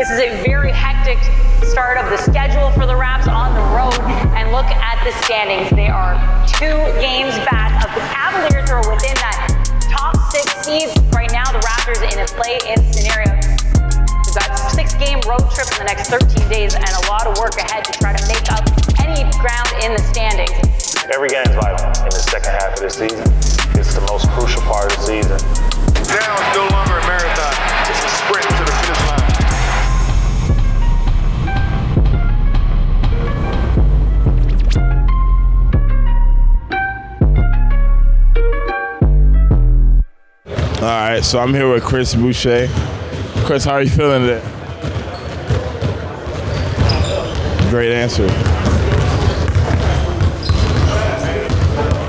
This is a very hectic start of the schedule for the Raps on the road. And look at the standings. They are 2 games back of the Cavaliers, who are within that top 6 seed. Right now, the Raptors in a play-in scenario. We've got a 6-game road trip in the next 13 days and a lot of work ahead to try to make up any ground in the standings. Every game is vital in the second half of this season. It's the most crucial part of the season. Now it's no longer a marathon. It's a sprint to the finish line. All right, so I'm here with Chris Boucher. Chris, how are you feeling today? Great answer.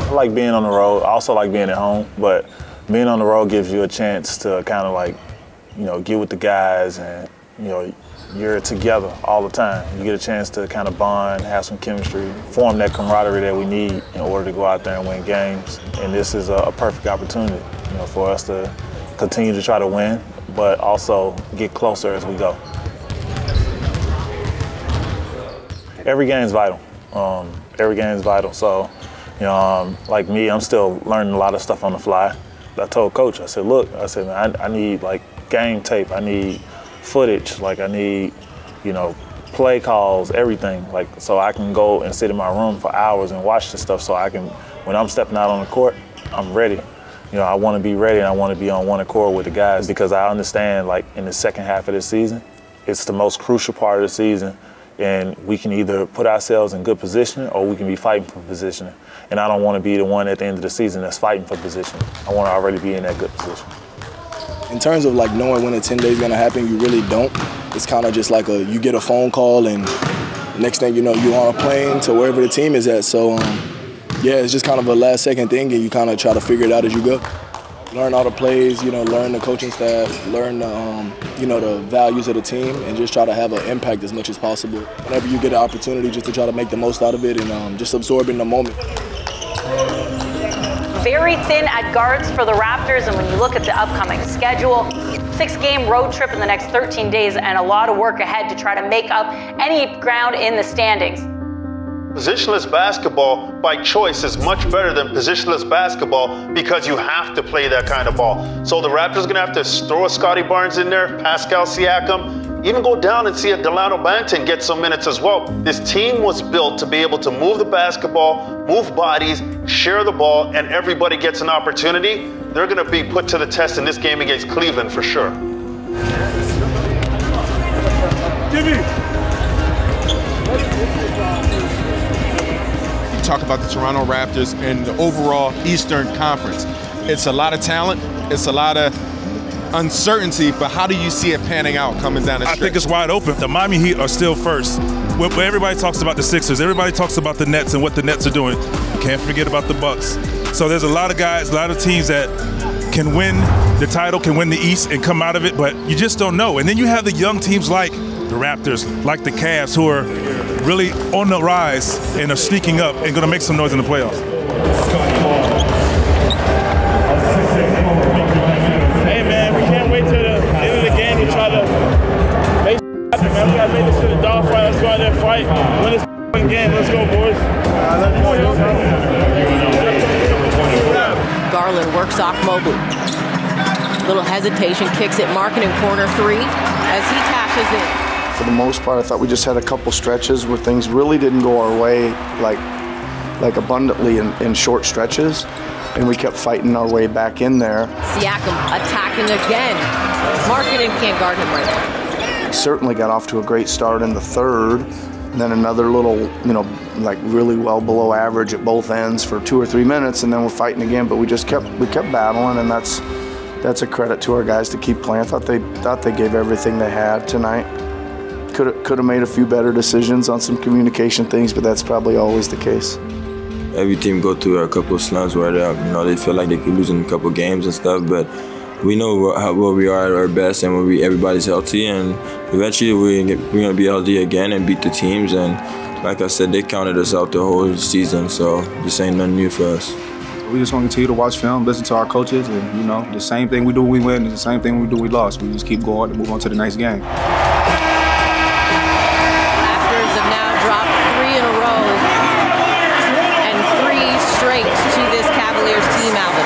I like being on the road. I also like being at home, but being on the road gives you a chance to kind of like, get with the guys, and, you're together all the time. You get a chance to kind of bond, have some chemistry, form that camaraderie that we need in order to go out there and win games. And this is a perfect opportunity, for us to continue to try to win, but also get closer as we go. Every game is vital. Every game is vital. So, like me, I'm still learning a lot of stuff on the fly. I told Coach, I said, look, man, I need like game tape. I need footage. Like I need, play calls, everything. Like so I can go and sit in my room for hours and watch the stuff. So I can, when I'm stepping out on the court, I'm ready. I want to be ready, and I want to be on one accord with the guys, because I understand, like, in the second half of this season, it's the most crucial part of the season, and we can either put ourselves in good position or we can be fighting for positioning. And I don't want to be the one at the end of the season that's fighting for position. I want to already be in that good position. In terms of like knowing when a 10 days is going to happen, you really don't. It's kind of just like you get a phone call, and next thing you know, you're on a plane to wherever the team is at. So, yeah, it's just kind of a last-second thing, and you kind of try to figure it out as you go. Learn all the plays, learn the coaching staff, learn the values of the team, and just try to have an impact as much as possible. Whenever you get an opportunity, just to try to make the most out of it and just absorb in the moment. Very thin at guards for the Raptors, and when you look at the upcoming schedule, 6-game road trip in the next 13 days and a lot of work ahead to try to make up any ground in the standings. Positionless basketball by choice is much better than positionless basketball because you have to play that kind of ball. So the Raptors are going to have to throw a Scotty Barnes in there, Pascal Siakam, even go down and see a Delano Banton get some minutes as well. This team was built to be able to move the basketball, move bodies, share the ball, and everybody gets an opportunity. They're going to be put to the test in this game against Cleveland for sure. Talk about the Toronto Raptors and the overall Eastern Conference. It's a lot of talent, it's a lot of uncertainty, but how do you see it panning out coming down the stretch? I think it's wide open. The Miami Heat are still first. When everybody talks about the Sixers, everybody talks about the Nets and what the Nets are doing. Can't forget about the Bucks. So there's a lot of guys, a lot of teams that can win the title, can win the East and come out of it, but you just don't know. And then you have the young teams like the Raptors, like the Cavs, who are really on the rise and are sneaking up and going to make some noise in the playoffs. Hey man, we can't wait till the end of the game to try to make it happen, man. We got to make this shit a dog fight. Let's go out there and fight. Win this game. Let's go, boys. Garland works off Mobley. Little hesitation, kicks it. Markin in corner 3 as he tashes in. For the most part, I thought we just had a couple stretches where things really didn't go our way, like abundantly in short stretches, and we kept fighting our way back in there. Siakam attacking again. Markkanen can't guard him right now. We certainly got off to a great start in the third, and then another little, like really well below average at both ends for 2 or 3 minutes, and then we're fighting again. But we kept battling, and that's a credit to our guys to keep playing. I thought they gave everything they had tonight. Could have made a few better decisions on some communication things, but that's probably always the case. Every team go through a couple of slumps where they feel like they could lose in a couple of games and stuff, but we know where we are at our best and when everybody's healthy, and eventually we're going to be healthy again and beat the teams. And like I said, they counted us out the whole season, so this ain't nothing new for us. We just want to continue to watch film, listen to our coaches, and, you know, the same thing we do when we win is the same thing we do when we lost. We just keep going and move on to the next game. Raptors have now dropped 3 in a row and 3 straight to this Cavaliers team, Alvin.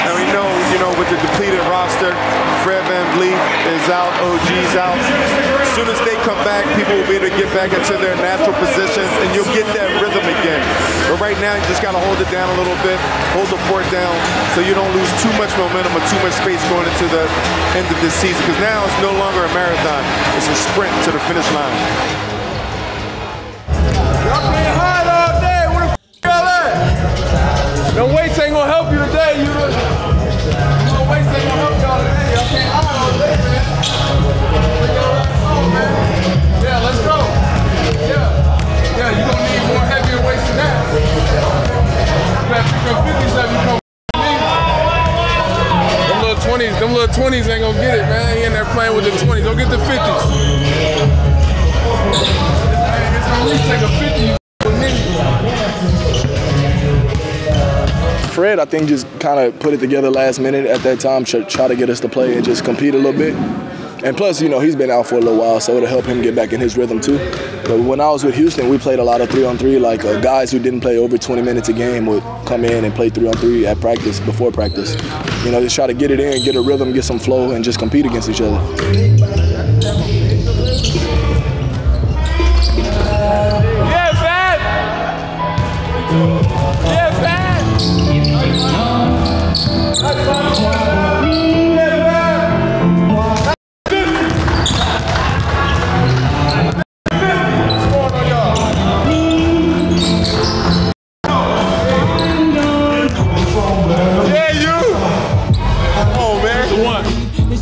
And we know, you know, with the depleted roster, Fred VanVleet is out, OG's out. As soon as they come back, people will be able to get back into their natural positions, and you'll get that rhythm again. But right now, you just got to hold it down a little bit, hold the fort down, so you don't lose too much momentum or too much space going into the end of this season. Because now it's no longer a marathon; it's a sprint to the finish line. Y'all being hot all day. Where the f*** y'all at? No weights ain't gonna help you today. No weights ain't gonna help y'all today. Y'all can't hide all day, man. Yeah, let's go. Yeah, you gonna need more heavier weights than that. You better pick up 50s if you come with me. Them little 20s ain't gonna get it, man. He in there playing with the 20s. Go get the 50s. It's gonna at least take a 50 with me. Fred, I think, just kind of put it together last minute at that time, try to get us to play and just compete a little bit. And plus, you know, he's been out for a little while, so it'll help him get back in his rhythm too. But when I was with Houston, we played a lot of 3-on-3. Like guys who didn't play over 20 minutes a game would come in and play 3-on-3 at practice, before practice. You know, just try to get it in, get a rhythm, get some flow, and just compete against each other. Yeah, Fab! Yeah, Fab!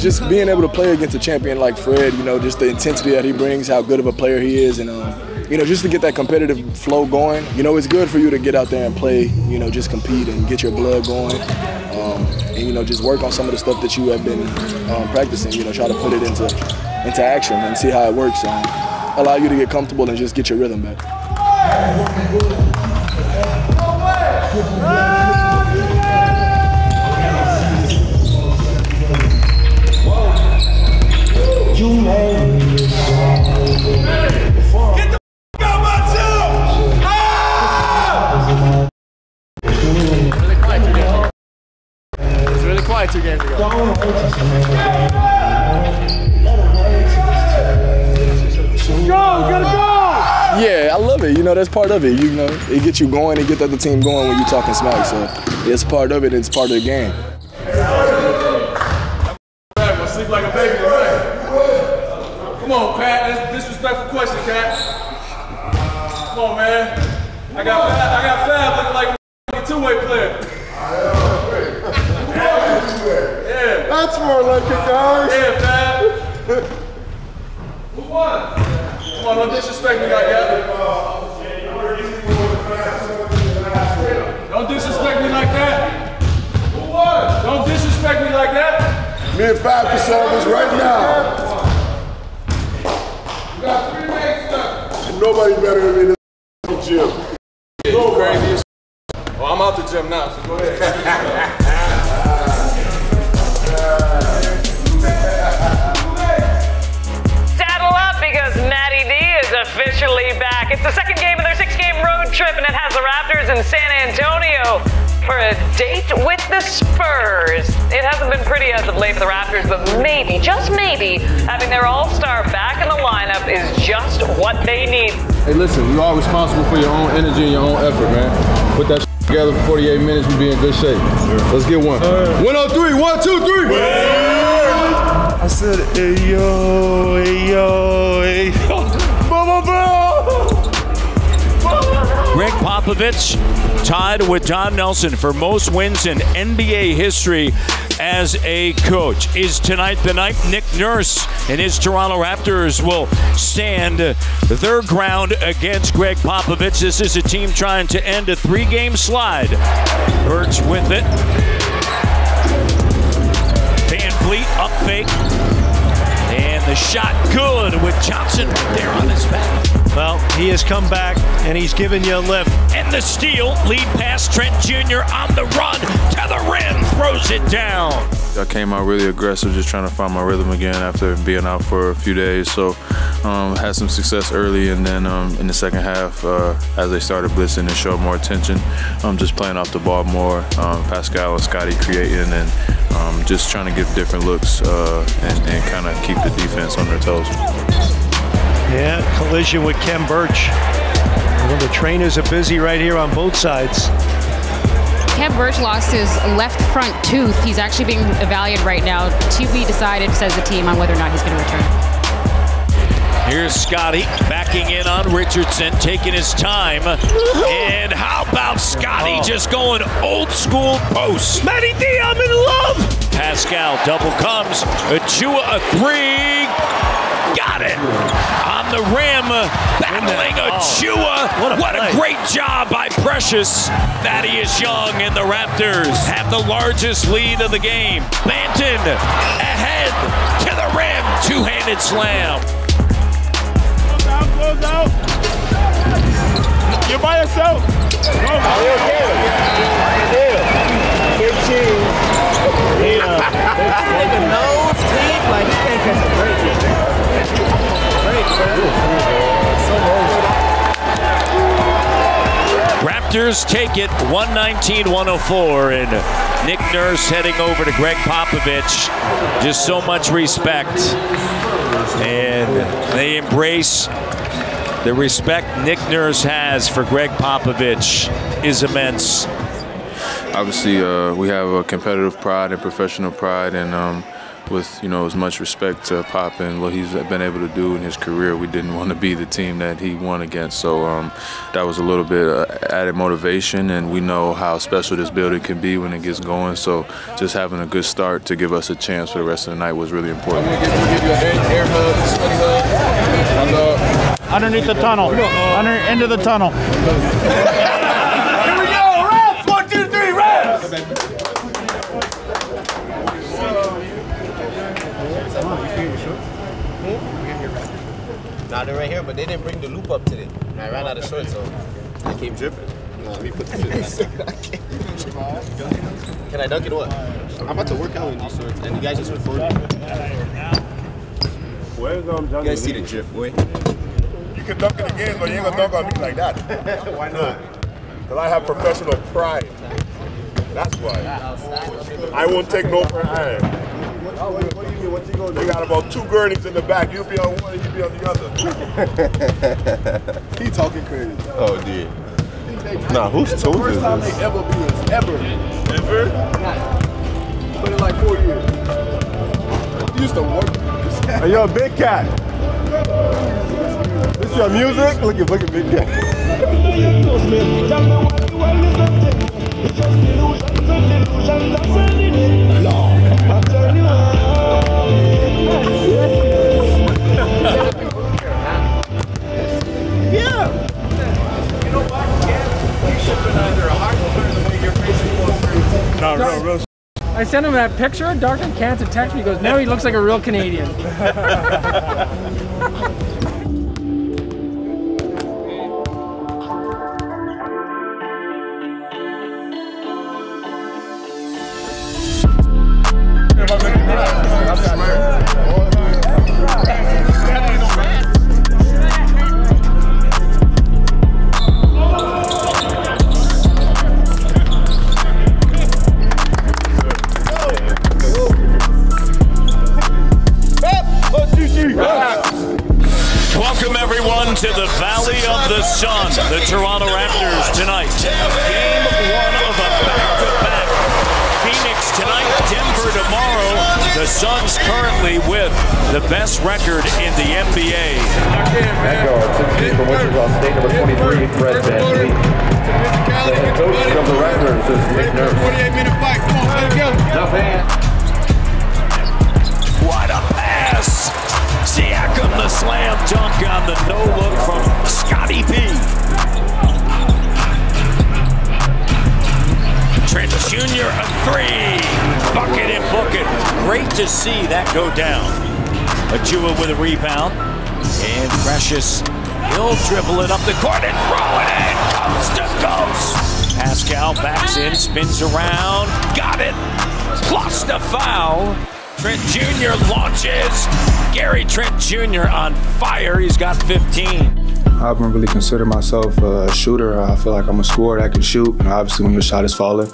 Just being able to play against a champion like Fred, you know, just the intensity that he brings, how good of a player he is, and you know, just to get that competitive flow going. You know, it's good for you to get out there and play, you know, just compete and get your blood going, and you know, just work on some of the stuff that you have been practicing. You know, try to put it into action and see how it works. Allow you to get comfortable and just get your rhythm back. Get the f*** out my gym! Ah! It's really quiet 2 games ago. Go, gotta go! Yeah, I love it. You know, that's part of it. You know, it gets you going, it gets the other team going when you're talking smack. So it's part of it, it's part of the game. I sleep like a baby tonight. Come on, Pat. That's a disrespectful question, Cat. Come on, man. I got Fab looking like a 2-way player. Yeah. That's more like it, guys. Yeah, Fab. Who won? Come on, don't disrespect me like that. Don't disrespect me like that. Who won? Don't disrespect me like that. Me and Fab can solve this right now. You got 3 minutes left. And nobody better than me in the gym. Yeah, you crazy as well, I'm out the gym now, so go ahead. Saddle up because Matty D is officially back. It's the second game of their 6-game road trip, and it has the Raptors in San Antonio for a date with the Spurs. It hasn't been pretty as of late for the Raptors, but maybe, just maybe, having their all-star back in the lineup is just what they need. Hey, listen, you're all responsible for your own energy and your own effort, man. Put that together for 48 minutes, we'll be in good shape. Let's get one. 103, 1, 2, 3. I said, hey, yo, hey, yo, hey, yo. Greg Popovich tied with Don Nelson for most wins in NBA history as a coach. Is tonight the night Nick Nurse and his Toronto Raptors will stand their ground against Greg Popovich? This is a team trying to end a 3-game slide. Hurts with it. VanVleet up fake. And The shot good with Johnson right there on his back. Well, he has come back, and he's given you a lift. And the steal, lead pass, Trent Jr. on the run to the rim, throws it down. I came out really aggressive, just trying to find my rhythm again after being out for a few days. So had some success early, and then in the second half, as they started blitzing and showed more attention, just playing off the ball more, Pascal and Scotty creating, and just trying to give different looks and kind of keep the defense on their toes. Yeah, collision with Ken Birch. Well, the trainers are busy right here on both sides. Ken Birch lost his left front tooth. He's actually being evaluated right now to be decided, says the team, on whether or not he's going to return. Here's Scotty backing in on Richardson, taking his time. And how about Scotty just going old school post? Matty D, I'm in love! Pascal double comes. Achua a three. Got it. On the rim, battling Achua. What a great job by Precious. Thaddeus Young and the Raptors have the largest lead of the game. Banton ahead to the rim. Two-handed slam. Close out. You're by yourself. Go. Raptors take it 119-104, and Nick Nurse heading over to Greg Popovich. Just so much respect, and they embrace the respect Nick Nurse has for Greg Popovich is immense. Obviously, we have a competitive pride and professional pride, and with as much respect to Pop and what he's been able to do in his career, we didn't want to be the team that he won against. So that was a little bit added motivation, and we know how special this building can be when it gets going. So just having a good start to give us a chance for the rest of the night was really important. We'll give you an air hug, sweaty hug. Underneath the tunnel. Into the tunnel. Here we go, Raps! 1, 2, 3, Raps! Nah, they're right here, but they didn't bring the loop up today. I ran out of shorts, so I came dripping. Nah, let me put this in. Can I dunk it or what? I'm about to work out in these shorts, and you guys just recording. You guys see the drip, boy. You can dunk it again, but you ain't gonna dunk on me like that. Why not? Because I have professional pride. That's why. I won't take no for an iron. What do you mean? What you gonna do? They got about 2 girdings in the back. You'll be on one and you'll be on the other. He talking crazy. Oh, dear. Nah, whose tooth is this? First time they ever beat us. Ever? Been in like 4 years. You used to work. Hey, yo, Big Cat. This your music? Look at Big Cat. Yeah. You know what? You should have been either a hockey player the way your face is. No, real. I sent him that picture. Dr. Cancer texted me. He goes, "No, he looks like a real Canadian." Welcome everyone to the Valley of the Sun. The Toronto Raptors tonight. Game 1 of a back-to-back. Phoenix tonight, Denver tomorrow. The Suns currently with the best record in the NBA. That guard, 16 from Wichita State, number 23, Fred VanVleet. The head coach of the Raptors is Nick Nurse. 48-minute fight. Come on, let's go. Nothing. What a pass! Siakam the slam dunk on the no-look from Scotty P. Trent Jr. a 3. Bucket and book it. Great to see that go down. Ajua with a rebound. And Precious, he'll dribble it up the court and throw it in, coast to coast. Pascal backs in, spins around, got it, plus the foul. Trent Jr. launches. Gary Trent Jr. on fire, he's got 15. I haven't really considered myself a shooter. I feel like I'm a scorer that can shoot. And obviously when your shot is falling,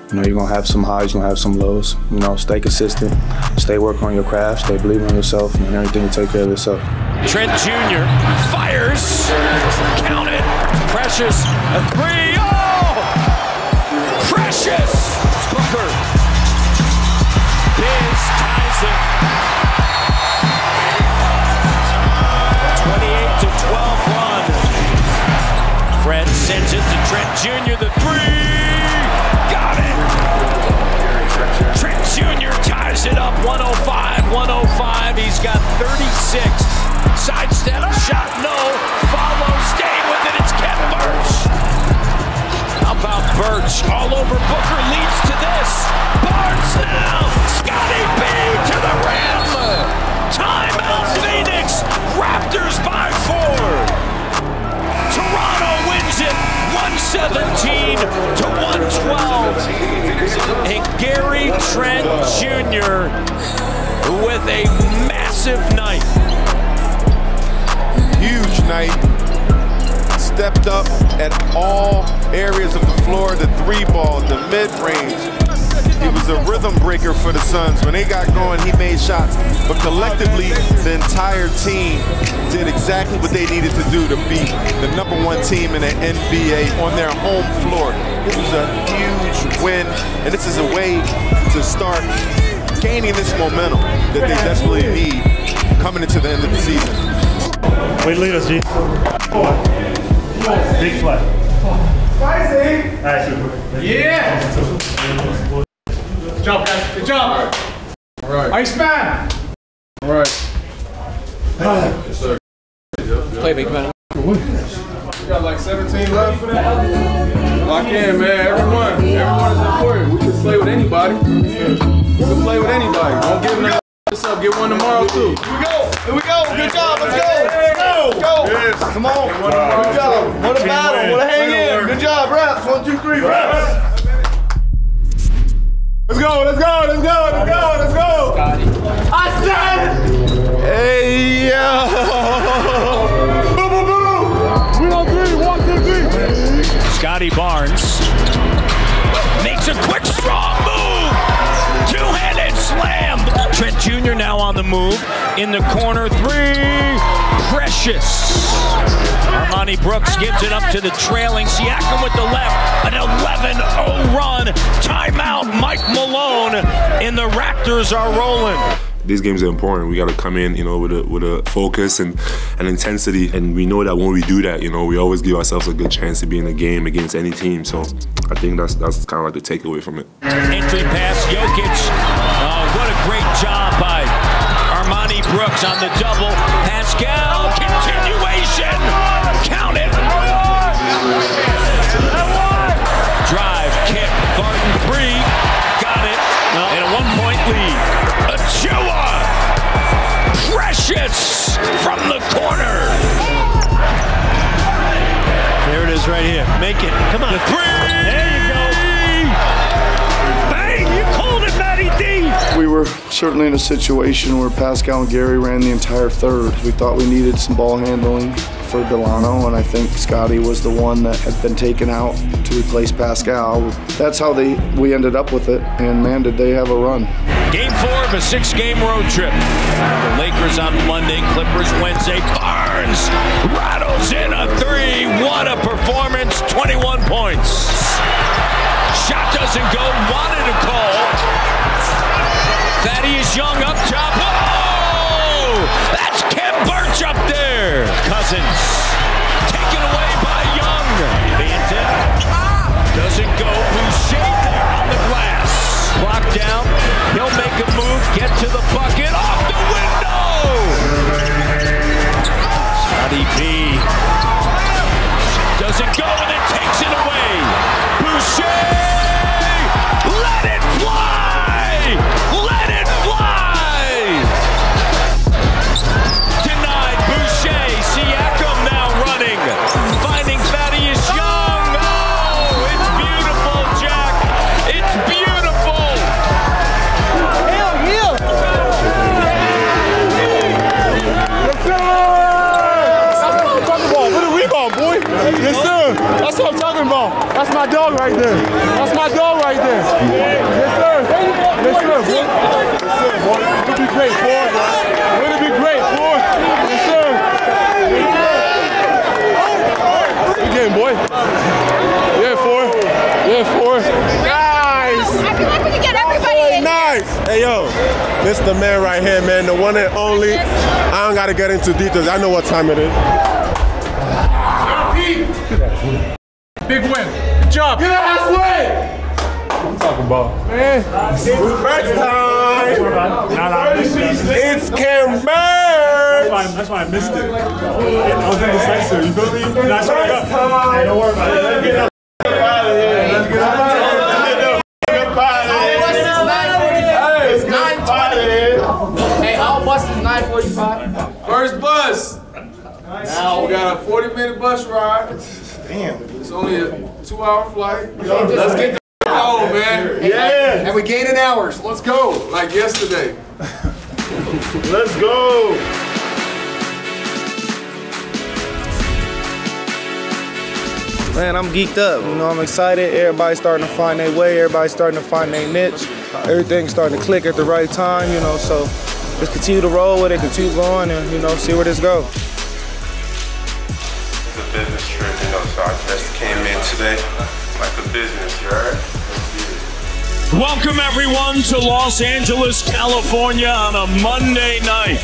you know, you're gonna have some highs, you're gonna have some lows. You know, stay consistent, stay working on your craft, stay believing in yourself, and everything will take care of itself. Trent Jr. fires, count it, Precious, a three, oh! Precious, Booker, Biz ties it. 28-12 run. Fred sends it to Trent Jr., the three, got it! Trent Jr. ties it up, 105, he's got 36. Sidestep, shot, no, follow, stay with it, it's Ken Birch. How about Birch, all over Booker, leads to this. Barnes now, Scotty B to the rim. Timeout Phoenix, Raptors by 4. Toronto wins it, 117-112. And Gary Trent Jr. with a massive night. Huge night. Stepped up at all areas of the floor, the three ball, the mid-range. He was a rhythm breaker for the Suns. When they got going, he made shots. But collectively, the entire team did exactly what they needed to do to beat the #1 team in the NBA on their home floor. This was a huge win, and this is a way to start gaining this momentum that they desperately need coming into the end of the season. Way to lead us, G. Big play. Yeah! Good job, guys. Good job. All right. Iceman! All right. Yes, sir. Play, big man. We got like 17 left for that. Lock in, man. Everyone is important. We can play with anybody. We can play with anybody. Don't give them this up. Get one tomorrow, too. Here we go. Good job. Let's go. Let's go. Yes. Come on. Good job. What a battle. What a hang in. Good job, Raps. 1, 2, 3, Raps. Let's go. Let's go. Let's go. Let's go. Let's go. I said it. Hey, yo. Boom, boom, boom. We on 3. 1, 2, 3. Scotty Barnes makes a quick, strong move. Two-handed slam. Trent Jr. now on the move. In the corner, three. Precious. Armani Brooks gives it up to the trailing. Siakam with the left. An 11-0 run. Timeout. Mike Malone. And the Raptors are rolling. These games are important. We got to come in, you know, with a focus and intensity. And we know that when we do that, you know, we always give ourselves a good chance to be in a game against any team. So I think that's kind of like the takeaway from it. Entry pass, Jokic. Oh, what a great job by Armani Brooks on the double. Pascal, continuation. Count it. Drive, kick, Barton 3. Got it. And a 1-point lead. Achua! Precious from the corner. There it is right here. Make it. Come on. The three! There you go. Bang! You called it, Matty D! We were certainly in a situation where Pascal and Gary ran the entire third. We thought we needed some ball handling for Delano, and I think Scotty was the one that had been taken out to replace Pascal. That's how we ended up with it, and man, did they have a run. Game 4 of a 6-game road trip. The Lakers on Monday, Clippers Wednesday. Barnes rattles in a 3. What a performance, 21 points. Shot doesn't go, wanted to call. Thaddeus Young up top. Oh! That's Ken Birch up there. Cousins taken away by Young. Banton doesn't go. Boucher there on the glass. Clock down. He'll make a move. Get to the bucket. Off the window. Scotty B doesn't go and then takes it away. Boucher. Let it fly. Let it fly. dog right there. That's my dog right there. Yes, sir. Yes, sir, boy. Yes, sir, boy. It'll be great, boy. It'll be great, boy. Yes, sir. Good game, boy. Yeah, 4. Yeah, 4. Nice. I feel like we can get everybody in. Nice. Hey, yo. This the man right here, man. The one and only. I don't got to get into details. I know what time it is. Big win. Good job. Good ass win. What I'm talking about, man. It's first time. It's Cam Bird. That's why I missed it. I was indecisive. You feel me? First time. Hey, don't worry about it. Let's get out of here. Let's get out of here. It's 9:20. Hey, our bus is 9:45. First bus. Now we got a 40-minute bus ride. Damn. It's only a 2-hour flight. Let's get the home, man. Yeah. And we gaining hours. Let's go. Like yesterday. Let's go. Man, I'm geeked up. You know, I'm excited. Everybody's starting to find their way. Everybody's starting to find their niche. Everything's starting to click at the right time, you know, so just continue to roll with it, continue going, and, you know, see where this goes. It's a business trip, you know, so I just came in today like a business, you heard? Welcome everyone to Los Angeles, California on a Monday night.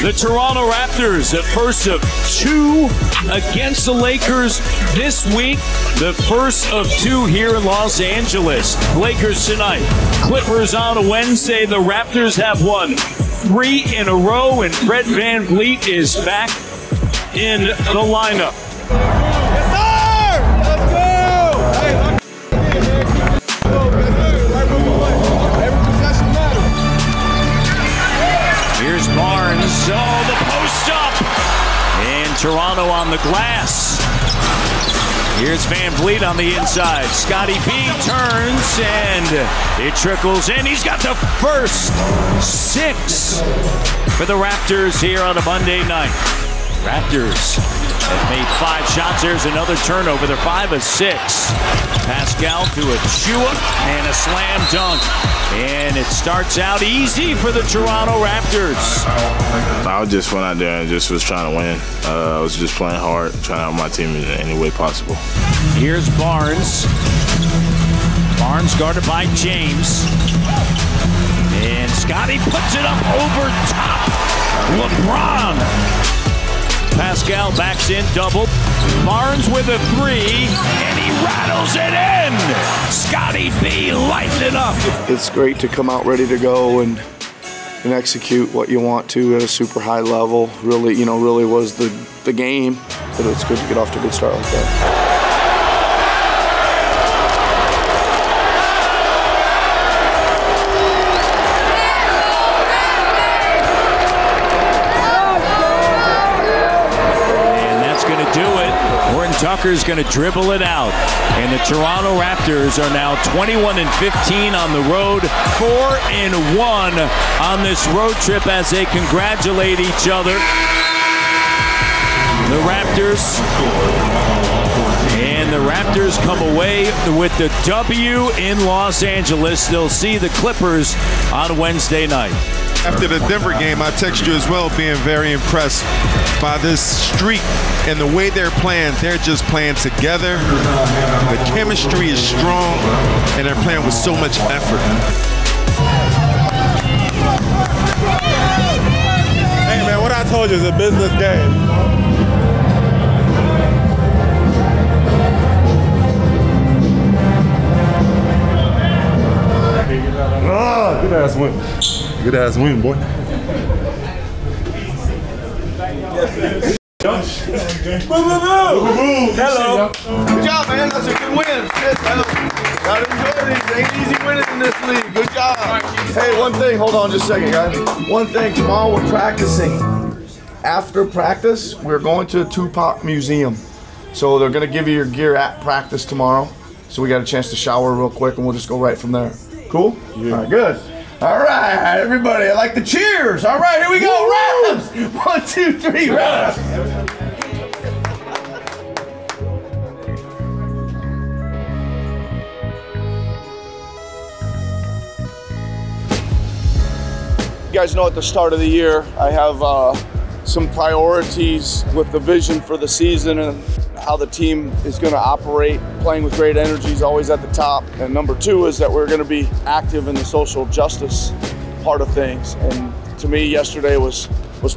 The Toronto Raptors, the first of 2 against the Lakers this week. The first of 2 here in Los Angeles. Lakers tonight, Clippers on a Wednesday. The Raptors have won 3 in a row, and Fred VanVleet is back in the lineup. Here's Barnes, oh, the post up, and Toronto on the glass. Here's VanVleet on the inside. Scotty B turns, and it trickles in. He's got the first 6 for the Raptors here on a Monday night. Raptors have made 5 shots. There's another turnover. They're 5 of 6. Pascal to Achua and a slam dunk. And it starts out easy for the Toronto Raptors. I just went out there and just was trying to win. I was just playing hard, trying to help my team in any way possible. Here's Barnes. Barnes guarded by James. And Scotty puts it up over top. LeBron. Pascal backs in, double. Barnes with a 3, and he rattles it in. Scotty B lights it up. It's great to come out ready to go and execute what you want to at a super high level. Really, you know, really was the game. But it's good to get off to a good start like that. Tucker's going to dribble it out. And the Toronto Raptors are now 21-15 on the road, 4-1 on this road trip as they congratulate each other. The Raptors come away with the W in Los Angeles. They'll see the Clippers on Wednesday night. After the Denver game, I text you as well, being very impressed by this streak and the way they're playing. They're just playing together. The chemistry is strong, and they're playing with so much effort. Hey, man, what I told you is a business game. Ah, good ass win. Good ass win, boy. Hello. Good job, man. That's a good win. Gotta enjoy these. Ain't easy winning in this league. Good job. Hey, one thing. Hold on just a second, guys. One thing. Tomorrow we're practicing. After practice, we're going to the Tupac Museum. So they're going to give you your gear at practice tomorrow. So we got a chance to shower real quick, and we'll just go right from there. Cool? Yeah. All right, good. All right, everybody, I like the cheers. All right, here we go. Raps! 1, 2, 3, raps! guys know at the start of the year, I have some priorities with the vision for the season and how the team is going to operate. Playing with great energy is always at the top. And number 2 is that we're going to be active in the social justice part of things. And to me, yesterday was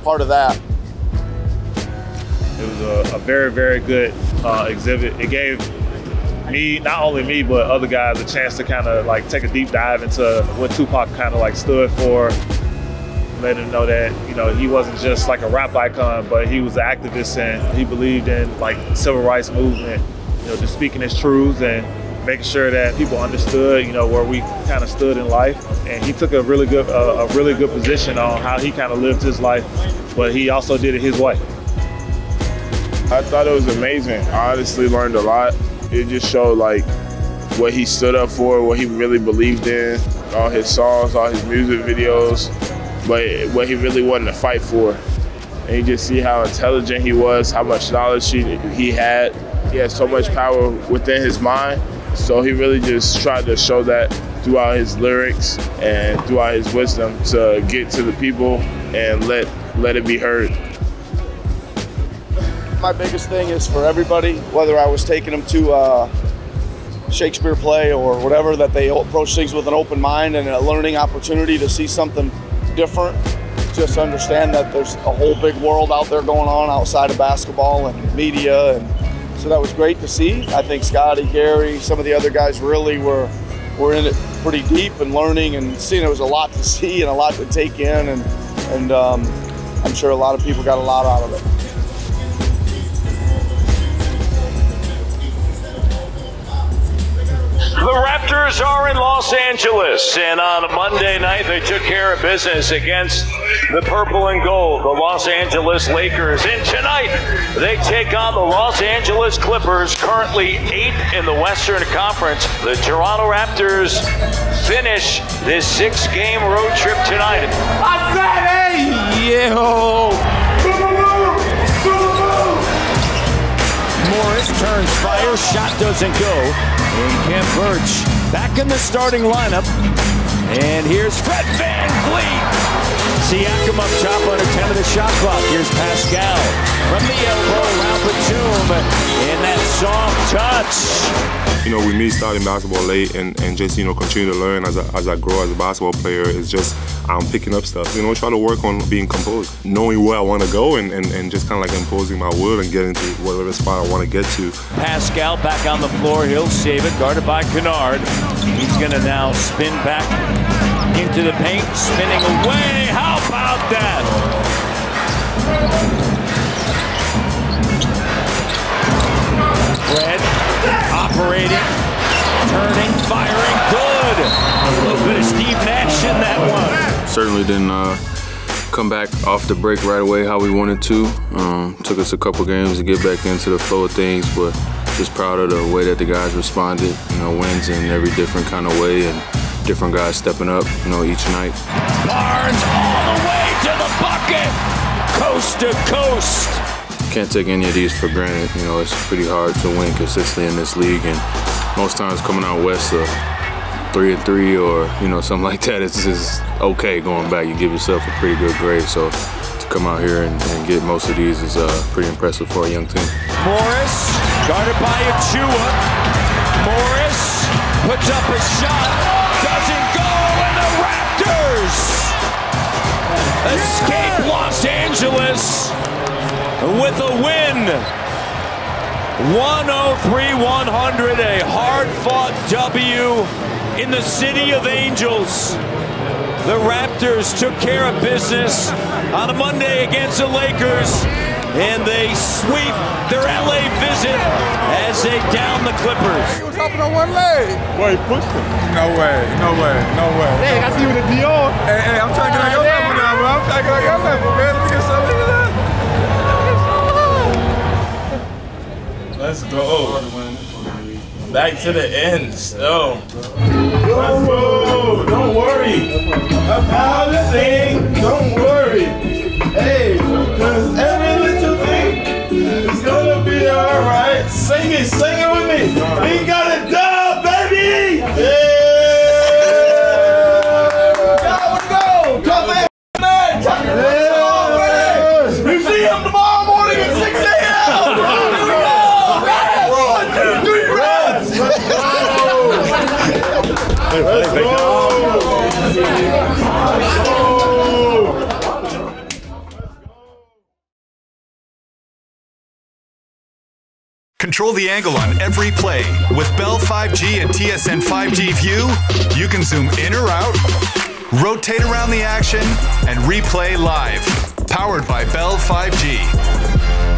part of that. It was a very, very good exhibit. It gave me, not only me, but other guys a chance to kind of like take a deep dive into what Tupac kind of like stood for. Let him know that, you know, he wasn't just like a rap icon, but he was an activist and he believed in like civil rights movement, you know, just speaking his truths and making sure that people understood, you know, where we kind of stood in life. And he took a really good position on how he kind of lived his life, but he also did it his way. I thought it was amazing. I honestly learned a lot. It just showed like what he stood up for, what he really believed in, all his songs, all his music videos, but what he really wanted to fight for. And you just see how intelligent he was, how much knowledge he had. He had so much power within his mind. So he really just tried to show that throughout his lyrics and throughout his wisdom to get to the people and let it be heard. My biggest thing is for everybody, whether I was taking them to a Shakespeare play or whatever, that they approach things with an open mind and a learning opportunity to see something different. Just understand that there's a whole big world out there going on outside of basketball and media, and so that was great to see. I think Scotty, Gary, some of the other guys really were in it pretty deep and learning and seeing. There was a lot to see and a lot to take in, and I'm sure a lot of people got a lot out of it. The Raptors are in Los Angeles, and on Monday night they took care of business against the purple and gold, the Los Angeles Lakers. And tonight they take on the Los Angeles Clippers, currently 8th in the Western Conference. The Toronto Raptors finish this 6-game road trip tonight. I said, hey, yo! Morris turns fire, shot doesn't go. And Khem Birch back in the starting lineup. And here's Fred VanVleet. Siakam up top under 10 of the shot clock. Here's Pascal from the elbow around Batum. And that soft touch. You know, with me starting basketball late and just, you know, continue to learn as I grow as a basketball player, is just I'm picking up stuff. You know, try to work on being composed, knowing where I want to go and just kind of like imposing my will and getting to whatever spot I want to get to. Pascal back on the floor. He'll save it, guarded by Kennard. He's going to now spin back into the paint, spinning away. How about that? Fred operating, turning, firing, good. A little bit of Steve Nash in that one. Certainly didn't come back off the break right away how we wanted to. Took us a couple games to get back into the flow of things, but just proud of the way that the guys responded. You know, wins in every different kind of way and different guys stepping up, you know, each night. Barnes all the way to the bucket, coast to coast. Can't take any of these for granted. You know, it's pretty hard to win consistently in this league, and most times coming out west, 3-3 or, you know, something like that, it's just okay going back. You give yourself a pretty good grade, so to come out here and get most of these is pretty impressive for a young team. Morris, guarded by Achua. Morris puts up a shot, doesn't go, and the Raptors escape Los Angeles with a win. 103-100, a hard-fought W in the City of Angels. The Raptors took care of business on a Monday against the Lakers, and they sweep their LA visit as they down the Clippers. He was hopping on one leg. Boy, he pushed him. No way, no way, no way. Hey, I see you with the Dior. Hey, I'm trying to get on your level now, bro. I'm trying to get on your level, man. Let me get some of that. Let's go. Back to the ends. Oh. Let's go. Don't worry about the thing. Don't worry. Hey, because every little thing is going to be all right. Sing it with me. We got it done, baby. Yeah. Go, go. Control the angle on every play. With Bell 5G and TSN 5G View, you can zoom in or out, rotate around the action, and replay live. Powered by Bell 5G.